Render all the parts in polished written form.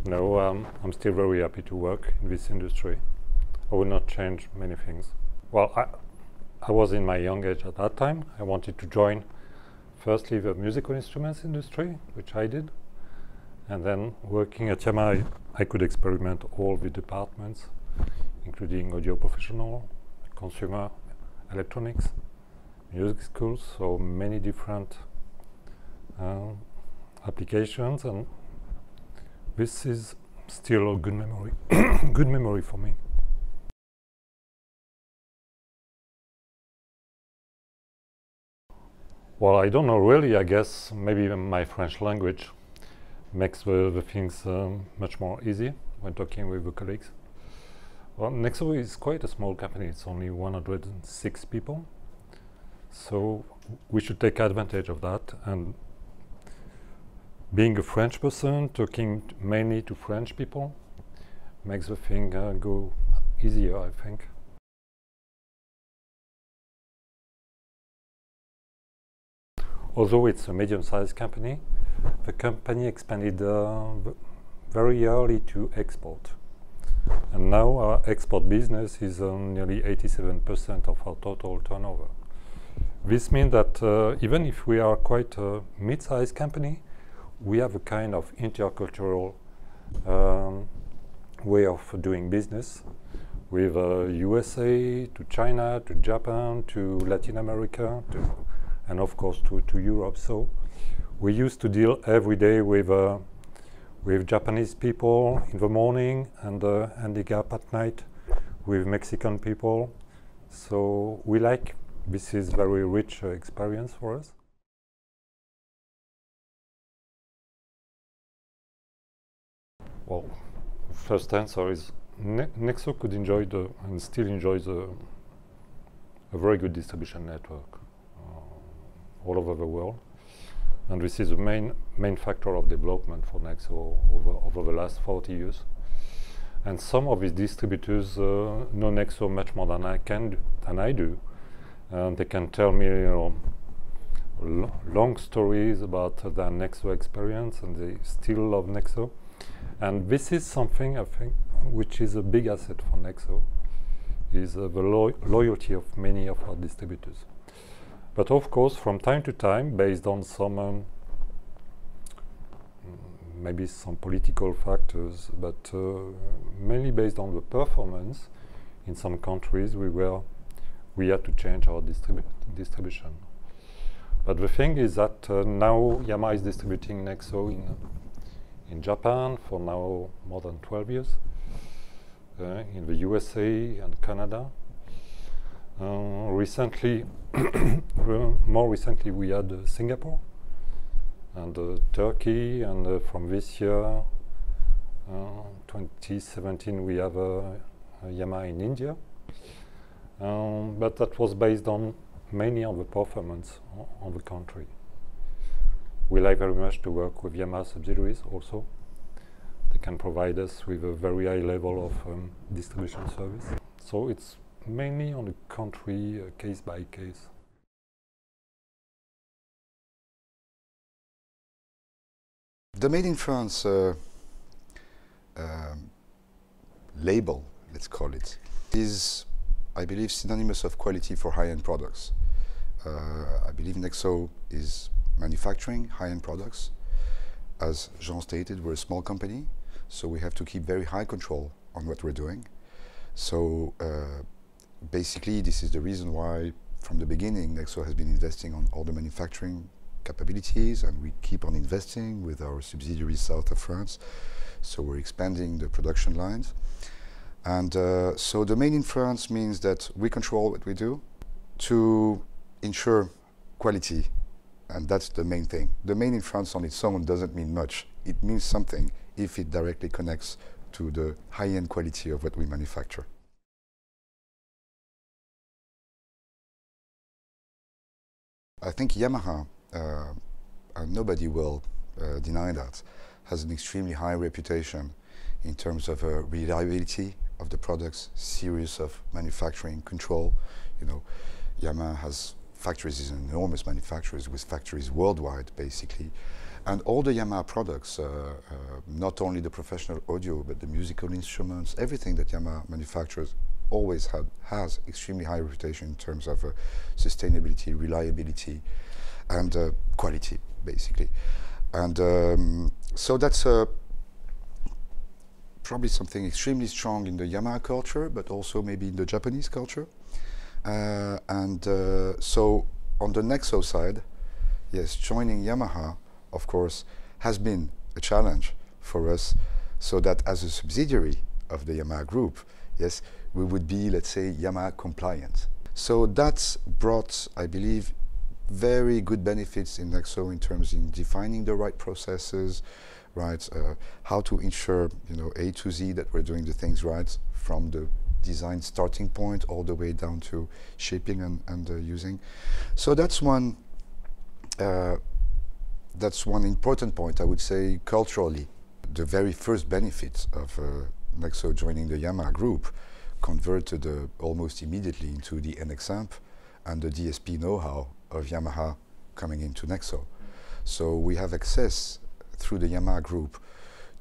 No, I'm still very happy to work in this industry. I will not change many things. Well, I was in my young age at that time. I wanted to join firstly the musical instruments industry, which I did. And then working at Yamaha, I could experiment all the departments, including audio professional, consumer, electronics, music schools, so many different applications, and this is still a good memory, good memory for me. Well, I don't know really. I guess maybe my French language makes the things much more easy when talking with the colleagues. Well, NEXO is quite a small company. It's only 106 people. So we should take advantage of that. And being a French person, talking mainly to French people, makes the thing go easier, I think. Although it's a medium-sized company, the company expanded very early to export. And now our export business is nearly 87% of our total turnover. This means that even if we are quite a mid-sized company, we have a kind of intercultural way of doing business with USA, to China, to Japan, to Latin America, and of course to Europe. So we used to deal every day with Japanese people in the morning and handicap at night with Mexican people. So we like, this is very rich experience for us. Well, first answer is NEXO could enjoy and still enjoys a very good distribution network all over the world. And this is the main factor of development for NEXO over the last 40 years. And some of these distributors know NEXO much more than I do. And they can tell me, long stories about their NEXO experience, and they still love NEXO. And this is something, I think, which is a big asset for NEXO, is the loyalty of many of our distributors. But of course, from time to time, based on some maybe some political factors, but mainly based on the performance, in some countries we had to change our distribution. But the thing is that now Yamaha is distributing NEXO in Japan for now more than 12 years, in the USA and Canada. Recently, more recently, we had Singapore and Turkey, and from this year, 2017, we have Yamaha in India. But that was based mainly on the performance on the country. We like very much to work with Yamaha subsidiaries also. They can provide us with a very high level of distribution service. So it's mainly on the country, case by case. The Made in France label, let's call it, is, I believe, synonymous of quality for high-end products. I believe NEXO is manufacturing high-end products. As Jean stated, we're a small company, so we have to keep very high control on what we're doing. So basically, this is the reason why, from the beginning, NEXO has been investing on all the manufacturing capabilities, and we keep on investing with our subsidiaries south of France. So we're expanding the production lines. And so the Made in France means that we control what we do to ensure quality, and that's the main thing. The Made in France on its own doesn't mean much. It means something if it directly connects to the high-end quality of what we manufacture. I think Yamaha, and nobody will deny that, has an extremely high reputation in terms of reliability of the products, series of manufacturing control. Yamaha has factories, is an enormous manufacturer with factories worldwide, basically. And all the Yamaha products, not only the professional audio, but the musical instruments, everything that Yamaha manufactures always has extremely high reputation in terms of sustainability, reliability, and quality, basically. And so that's probably something extremely strong in the Yamaha culture, but also maybe in the Japanese culture. So on the NEXO side, yes, joining Yamaha, of course, has been a challenge for us, so that as a subsidiary of the Yamaha group, yes, we would be, let's say, Yamaha compliant. So that's brought, I believe, very good benefits in NEXO in terms in defining the right processes, right? How to ensure, A to Z that we're doing the things right from the design starting point all the way down to shaping and using. So that's one important point, I would say, culturally. The very first benefit of NEXO joining the Yamaha group converted almost immediately into the NX amp and the DSP know-how of Yamaha coming into NEXO. So we have access through the Yamaha group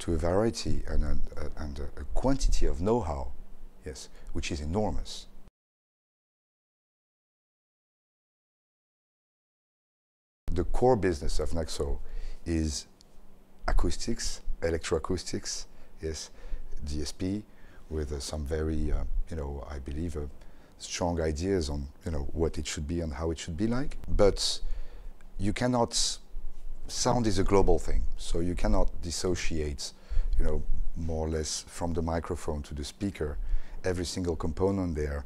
to a variety and a quantity of know-how, yes, which is enormous. The core business of NEXO is acoustics, electroacoustics, yes, DSP, with some very, I believe, strong ideas on, what it should be and how it should be like. But you cannot, sound is a global thing, so you cannot dissociate, more or less from the microphone to the speaker, every single component there,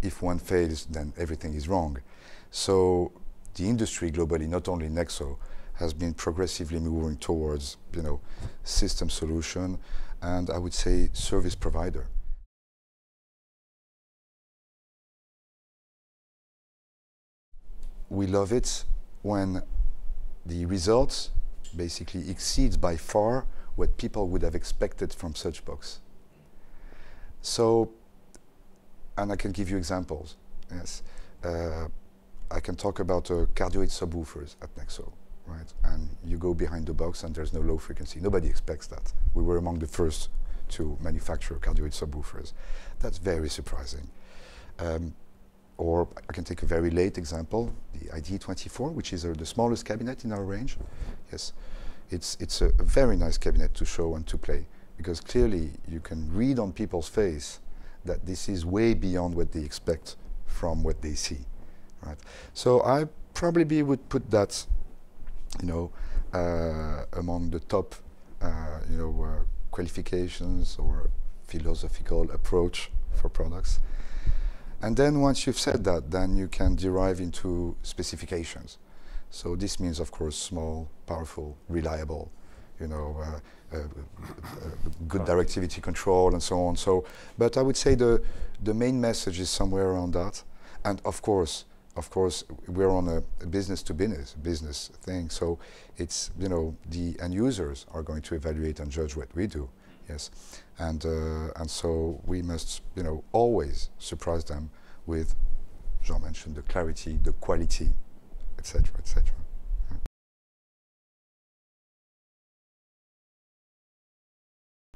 if one fails, then everything is wrong. So the industry globally, not only NEXO, has been progressively moving towards, system solution and I would say service provider. We love it when the results basically exceeds by far what people would have expected from such box. So, and I can give you examples, yes. I can talk about cardioid subwoofers at NEXO, right? And you go behind the box and there's no low frequency. Nobody expects that. We were among the first to manufacture cardioid subwoofers. That's very surprising. Or I can take a very late example, the ID24, which is the smallest cabinet in our range. Yes, it's a very nice cabinet to show and to play, because clearly you can read on people's face that this is way beyond what they expect from what they see. Right. So I probably would put that, among the top, qualifications or philosophical approach for products. And then once you've said that, then you can derive into specifications. So this means, of course, small, powerful, reliable, good directivity control and so on. So, but I would say the main message is somewhere around that. And of course, we're on a business thing, so it's, the end users are going to evaluate and judge what we do, yes, and so we must, always surprise them with, Jean mentioned, the clarity, the quality, etc., etc.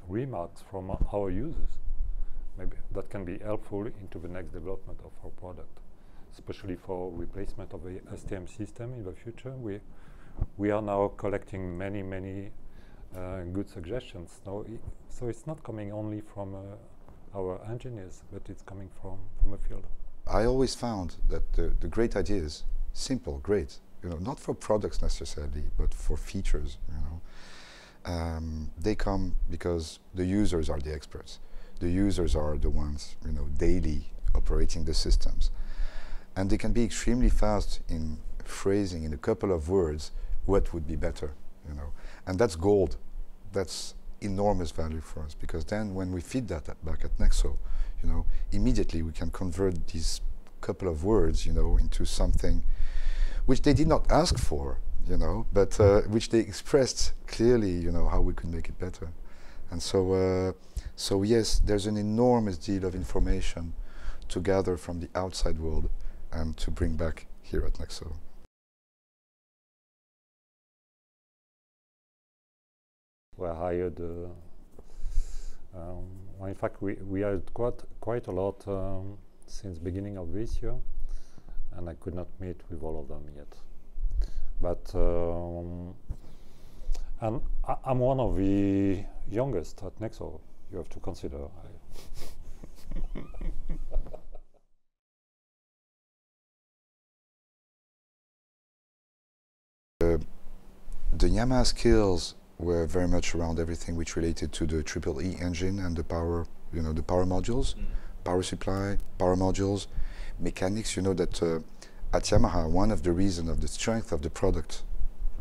Remarks from our users, maybe that can be helpful into the next development of our product. Especially for replacement of the STM system in the future. We are now collecting many good suggestions. So it's not coming only from our engineers, but it's coming from the field. I always found that the great ideas, simple, great, not for products necessarily, but for features, they come because the users are the experts. The users are the ones, daily operating the systems. And they can be extremely fast in phrasing in a couple of words what would be better, And that's gold. That's enormous value for us, because then when we feed that back at NEXO, immediately we can convert these couple of words, into something which they did not ask for, but which they expressed clearly, how we could make it better. And so yes, there's an enormous deal of information to gather from the outside world and to bring back here at NEXO. were hired. Well, in fact, we had quite a lot since beginning of this year, and I could not meet with all of them yet. But and I'm one of the youngest at NEXO. You have to consider. The Yamaha skills were very much around everything which related to the EE engine and the power, the power modules, power supply, power modules, mechanics. You know that at Yamaha, one of the reasons of the strength of the product,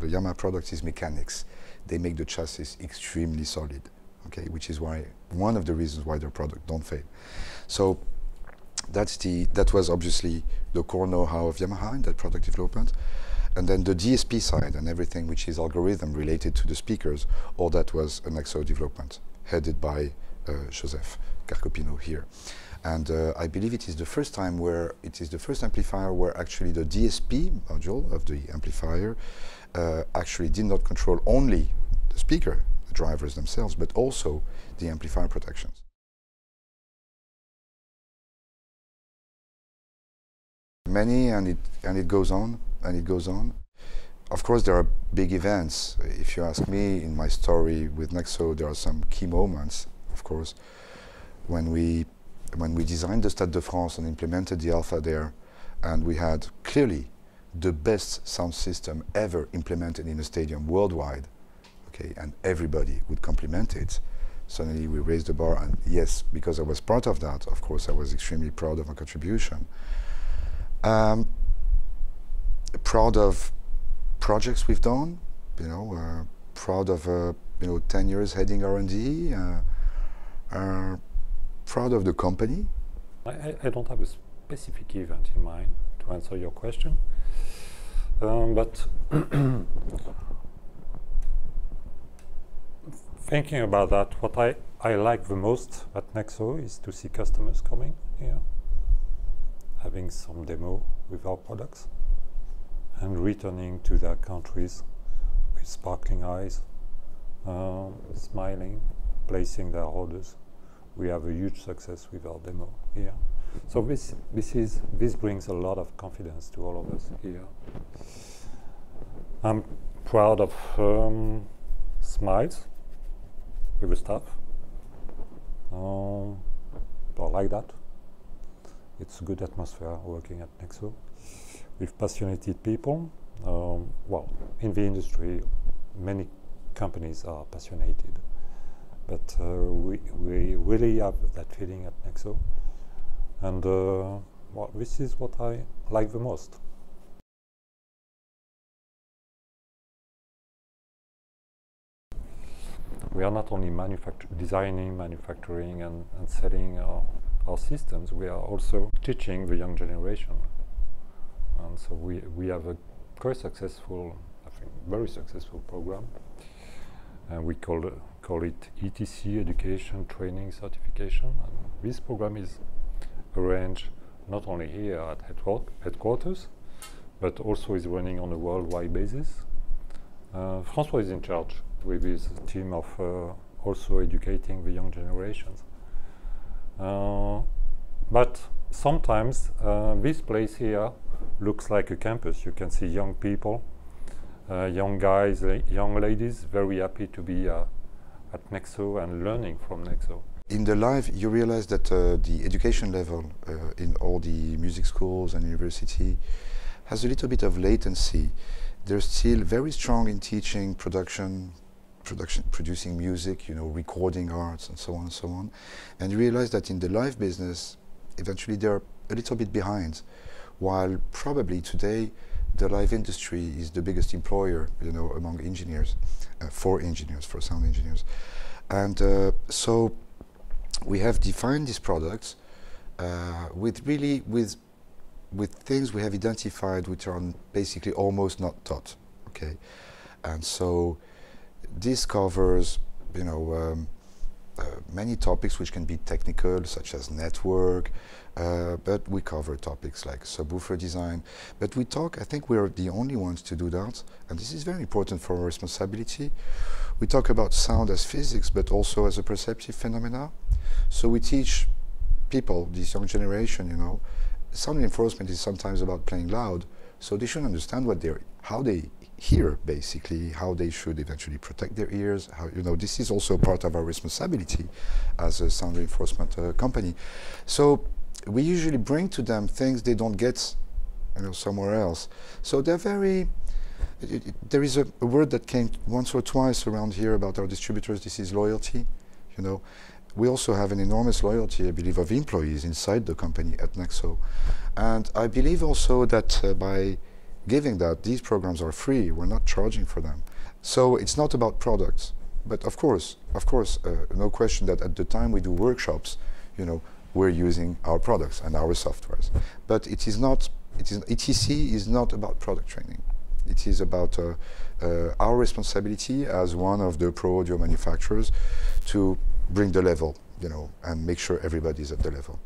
the Yamaha product, is mechanics. They make the chassis extremely solid, okay, which is why one of the reasons why their product don't fail. So that was obviously the core know-how of Yamaha in that product development. And then the DSP side and everything which is algorithm related to the speakers, all that was an NEXO development headed by Joseph Carcopino here. And I believe it is the first time where it is the first amplifier where actually the DSP module of the amplifier actually did not control only the speaker, the drivers themselves, but also the amplifier protections. Many, and it goes on, and it goes on. Of course, there are big events. If you ask me, in my story with NEXO, there are some key moments, of course. When we designed the Stade de France and implemented the Alpha there, and we had clearly the best sound system ever implemented in a stadium worldwide, okay, and everybody would compliment it. Suddenly we raised the bar, and yes, because I was part of that, of course, I was extremely proud of my contribution. Proud of projects we've done, proud of 10 years heading R&D, proud of the company. I don't have a specific event in mind to answer your question, but thinking about that, what I like the most at NEXO is to see customers coming here, having some demo with our products, and returning to their countries with sparkling eyes, smiling, placing their orders. We have a huge success with our demo here. So this brings a lot of confidence to all of us here. I'm proud of smiles with the staff. I like that. It's a good atmosphere working at NEXO with passionate people. Well, in the industry, many companies are passionate, but we really have that feeling at NEXO. And well, this is what I like the most. We are not only designing, manufacturing, and selling our systems, we are also teaching the young generation. And so we have a quite successful, I think, very successful program. And we call it ETC, Education Training Certification. And this program is arranged not only here at headquarters, but also is running on a worldwide basis. François is in charge with his team of also educating the young generations. But sometimes this place here looks like a campus. You can see young people, young guys, young ladies, very happy to be at NEXO and learning from NEXO. In the live, you realize that the education level in all the music schools and university has a little bit of latency. They're still very strong in teaching producing music, recording arts and so on and so on. And you realize that in the live business, eventually they're a little bit behind, while probably today the live industry is the biggest employer, among engineers, for sound engineers. And so we have defined these products with things we have identified which are basically almost not taught, okay? And so this covers, many topics which can be technical, such as network, but we cover topics like subwoofer design. But we talk, I think we're the only ones to do that, and this is very important for our responsibility. We talk about sound as physics, but also as a perceptive phenomena. So we teach people, this young generation, you know, sound reinforcement is sometimes about playing loud, so they should understand how they hear, basically, how they should eventually protect their ears. How, you know, this is also part of our responsibility as a sound reinforcement company. So we usually bring to them things they don't get, you know, somewhere else. So they're very. There is a word that came once or twice around here about our distributors. This is loyalty. You know, we also have an enormous loyalty, I believe, of employees inside the company at NEXO, and I believe also that by giving that, these programs are free. We're not charging for them. So it's not about products, but of course, no question that at the time we do workshops, you know, we're using our products and our softwares. But it is not. ETC is not about product training. It is about our responsibility as one of the pro audio manufacturers to bring the level, you know, and make sure everybody's at the level.